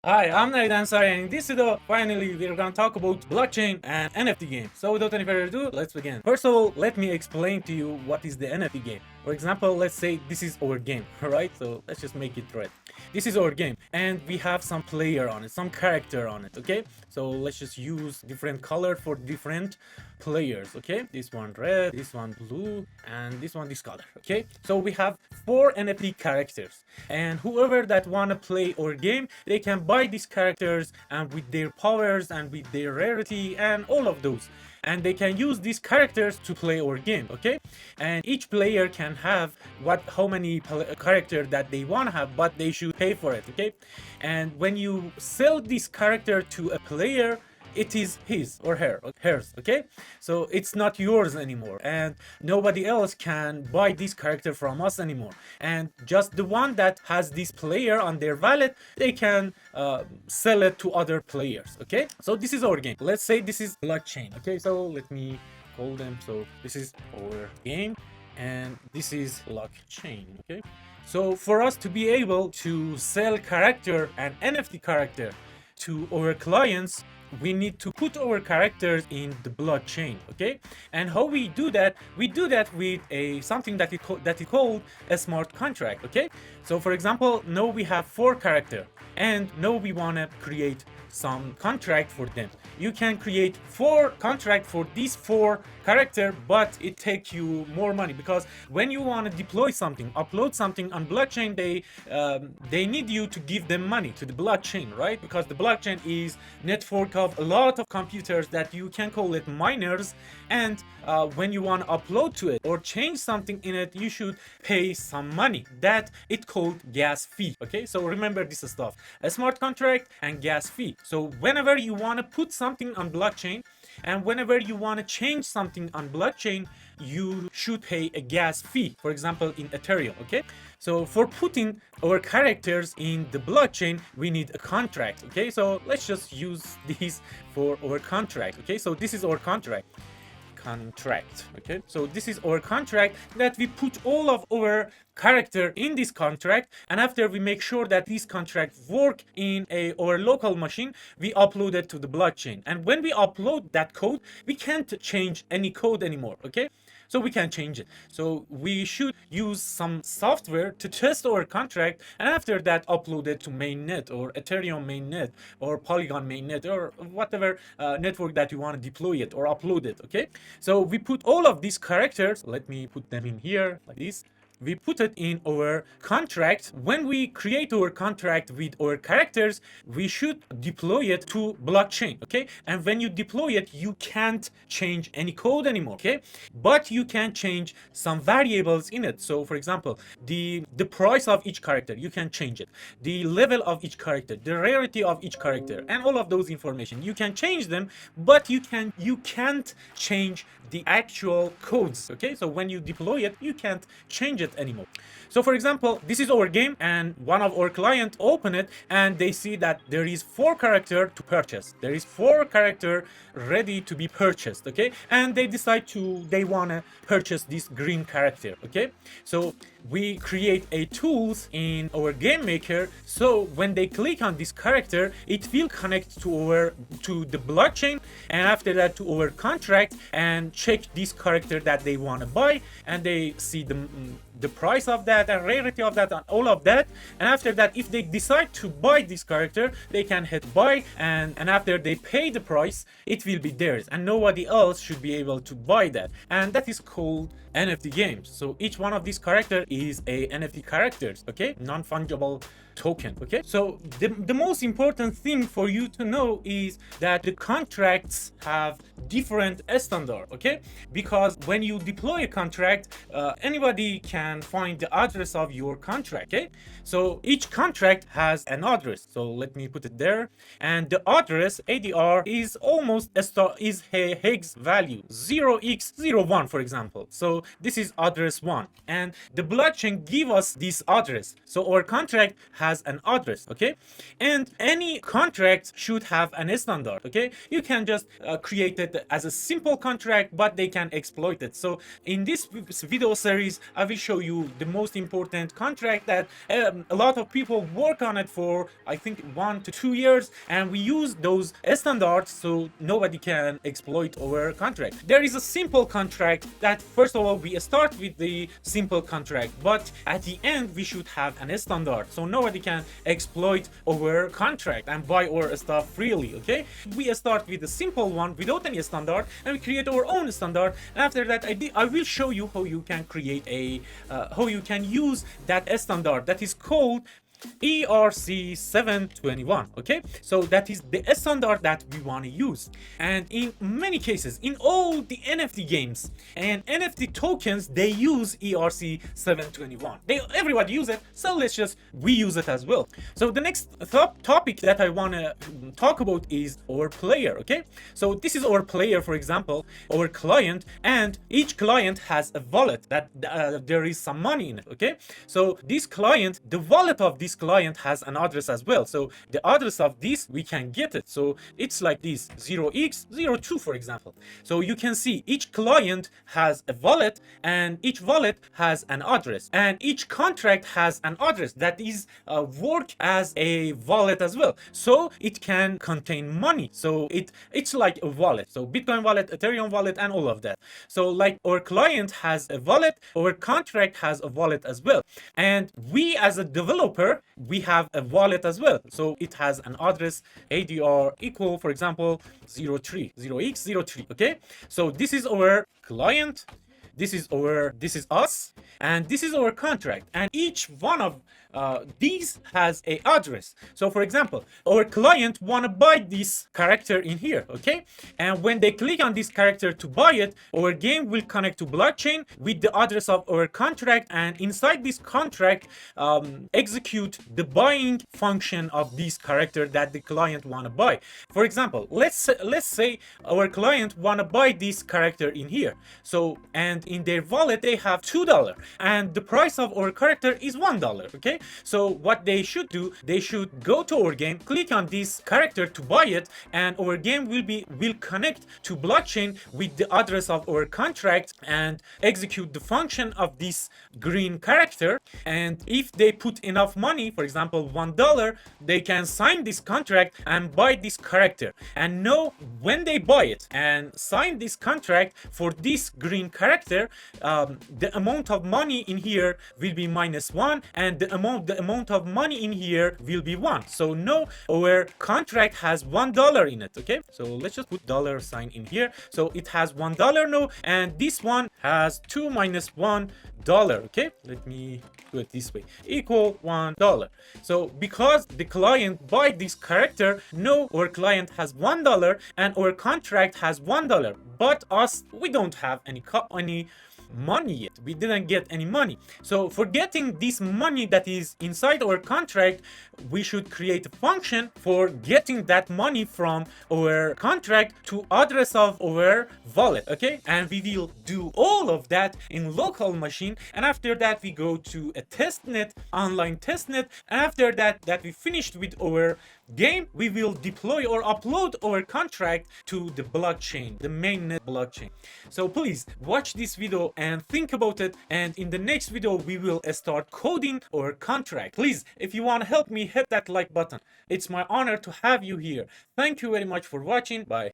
Hi, I'm Navid Ansari, and in this video, finally, we're gonna talk about blockchain and NFT game. So without any further ado, let's begin. First of all, let me explain to you what is the NFT game. For example, let's say this is our game, alright? So let's just make it red. This is our game, and we have some player on it, some character on it, okay? So let's just use different color for different players, okay? This one red, this one blue, and this one this color, okay? So we have 4 NFT characters, and whoever that wanna play our game, they can buy these characters and with their powers and with their rarity and all of those, and they can use these characters to play our game, okay? And each player can have how many character that they want to have, but they should pay for it, okay? And when you sell this character to a player, it is his or hers, okay? So it's not yours anymore, and nobody else can buy this character from us anymore. And just the one that has this player on their wallet, they can sell it to other players, okay? So this is our game. Let's say this is blockchain, okay? So let me call them. So this is our game, and this is blockchain, okay? So for us to be able to sell character and NFT character to our clients, we need to put our characters in the blockchain, okay? And how we do that? We do that with something that is called a smart contract, okay? So for example, now we have 4 characters, and now we want to create some contract for them. You can create 4 contract for these 4 character, but it takes you more money, because when you want to deploy something, upload something on blockchain, they need you to give them money to the blockchain, right? Because the blockchain is network of a lot of computers that you can call it miners, and when you want to upload to it or change something in it, you should pay some money. That it called gas fee, okay? So remember this stuff: a smart contract and gas fee. So whenever you want to put something on blockchain, and whenever you want to change something on blockchain, you should pay a gas fee, for example in Ethereum, okay? So for putting our characters in the blockchain, we need a contract, okay? So let's just use this for our contract, okay? So this is our contract, okay? So this is our contract that we put all of our character in this contract, and after we make sure that this contract work in our local machine, we upload it to the blockchain. And when we upload that code, we can't change any code anymore, okay? So we can change it. So we should use some software to test our contract, and after that upload it to mainnet or Ethereum mainnet or Polygon mainnet or whatever network that you want to deploy it or upload it, okay? So we put all of these characters, let me put them in here like this. We put it in our contract. When we create our contract with our characters, we should deploy it to blockchain, okay? And when you deploy it, you can't change any code anymore, okay? But you can change some variables in it. So for example, the price of each character, you can change it. The level of each character, the rarity of each character, and all of those information, you can change them, but you can't change the actual codes, okay? So when you deploy it, you can't change it anymore. So for example, this is our game, and one of our clients open it, and they see that there is 4 character to purchase. There is 4 character ready to be purchased, okay? And they decide they wanna purchase this green character, okay? So we create a tools in our game maker, so when they click on this character, it will connect to the blockchain, and after that to our contract, and check this character that they want to buy, and they see the price of that and rarity of that and all of that. And after that, if they decide to buy this character, they can hit buy, and after they pay the price, it will be theirs, and nobody else should be able to buy that. And that is called NFT games. So each one of these character is a NFT characters, okay? Non-fungible token, okay? So the most important thing for you to know is that the contracts have different standard, okay? Because when you deploy a contract, anybody can find the address of your contract, okay? So each contract has an address. So let me put it there, and the address ADR is almost a hex value 0x01, for example. So this is address 1, and the blockchain give us this address. So our contract has has an address, okay? And any contract should have an standard, okay? You can just create it as a simple contract, but they can exploit it. So in this video series, I will show you the most important contract that a lot of people work on it for, I think, 1 to 2 years, and we use those standards so nobody can exploit our contract. There is a simple contract that, first of all, we start with the simple contract, but at the end we should have an standard so nobody can exploit our contract and buy our stuff freely, okay? We start with the simple one without any standard, and we create our own standard, and after that I will show you how you can create a how you can use that standard that is called ERC721, okay? So that is the standard that we want to use. And in many cases, in all the NFT games and NFT tokens, they use ERC721. Everybody use it, so we use it as well. So the next topic that I want to talk about is our player, okay? So this is our player, for example, our client, and each client has a wallet that there is some money in it, okay? So this client, the wallet of this client has an address as well, so the address of this we can get it. So it's like this 0x02, for example. So you can see each client has a wallet, and each wallet has an address, and each contract has an address that is work as a wallet as well, so it can contain money. So it's like a wallet, so Bitcoin wallet, Ethereum wallet, and all of that. So like our client has a wallet, our contract has a wallet as well, and we as a developer, we have a wallet as well. So it has an address ADR equal, for example, 0x03, okay? So this is our client, this is us, and this is our contract, and each one of these has a address. So for example, our client want to buy this character in here, okay? And when they click on this character to buy it, our game will connect to blockchain with the address of our contract, and inside this contract execute the buying function of this character that the client want to buy. For example, let's say our client want to buy this character in here. So, and in their wallet they have $2, and the price of our character is $1, okay? So what they should do, they should go to our game, click on this character to buy it, and our game will connect to blockchain with the address of our contract and execute the function of this green character. And if they put enough money, for example $1, they can sign this contract and buy this character. And know when they buy it and sign this contract for this green character, the amount of money in here will be -1, and the amount of money in here will be 1. So no, our contract has $1 in it, okay? So let's just put $sign in here. So it has $1 now, and this one has 2 minus $1, okay? Let me do it this way, equal $1. So because the client buy this character, no, our client has $1 and our contract has $1, but us, we don't have any money yet. We didn't get any money. So for getting this money that is inside our contract, we should create a function for getting that money from our contract to address of our wallet, okay? And we will do all of that in local machine, and after that we go to a testnet, online testnet, and after that we finished with our game, we will deploy or upload our contract to the blockchain, the mainnet blockchain. So please watch this video and think about it, and in the next video we will start coding our contract. Please, if you want to help me, hit that like button. It's my honor to have you here. Thank you very much for watching. Bye.